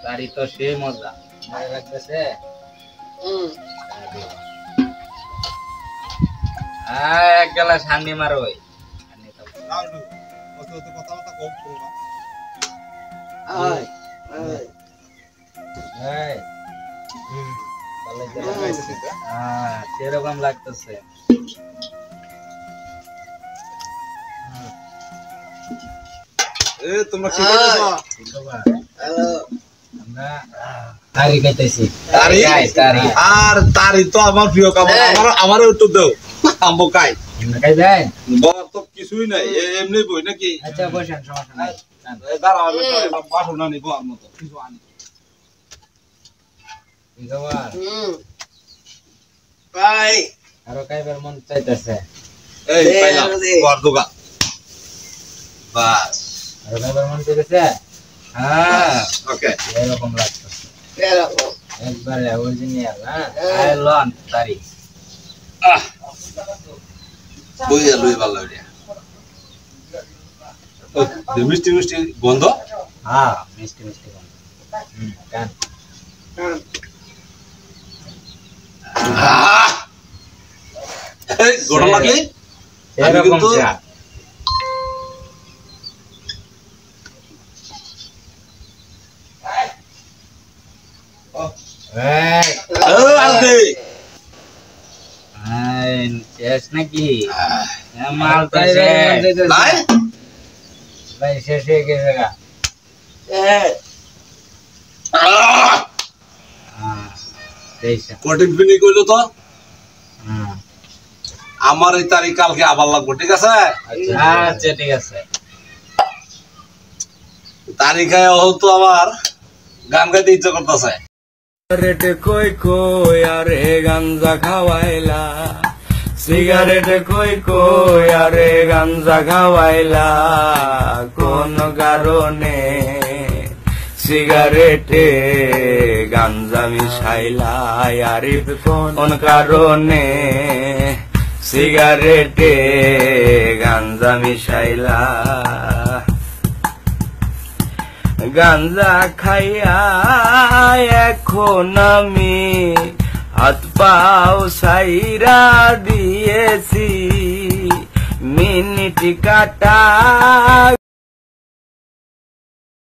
তারি তো সে মজা মজা লাগতেছে। এক গেলা সামনে মারো সেরকম লাগতেছে। তোমরা কি করছো? তারি খাইতেছি। আর তারি তো আমার প্রিয় খাবার। আমারও একটু দাও। আম্বো খাই। খাইবেন? বড় তো কিছুই নাই, এমনি বই নাকি? আচ্ছা বসেন, সমস্যা নাই। দাঁড়াও, বাসন না নিব আর মতো কিছু আনি। আরো খাইবার মন চাইতেছে। এই পাইলাম কর দোকা। বাস আরো খাইবার মন চাইতেছে। হ্যাঁ ওকে, এরকম লাগতেছে একবারে অরিজিনাল। হ্যাঁ লন তারি বইয়া লই ভালো রে। মিষ্টি মিষ্টি গন্ধ। হ্যাঁ মিষ্টি মিষ্টি গন্ধ। কান এই গরম লাগলে এরকম চা। শেষ নাকি? মাল তো ভাই শেষ হয়ে গেছে গা। কঠিন ফিনি কইলো তো আমার এই তারিখ কালকে আবার লাগবো, ঠিক আছে? আচ্ছা ঠিক আছে। তারিখায় তো আমার গান গাইতে ইচ্ছা করতেছে। সিগারেট কই কই আরে গাঞ্জা খাওয়াইলা, সিগারেট কই কই আরে গাঞ্জা খাওয়াইলা, কোন কারণে সিগারেটে গাঞ্জা মিশাইলা, আরিফ কোন কারণে সিগারেটে গাঞ্জা মিশাইলা। গাঞ্জা খাইয়া এখন আমি হাত পাও সাইরা দিয়েছি, মিনিট কাটা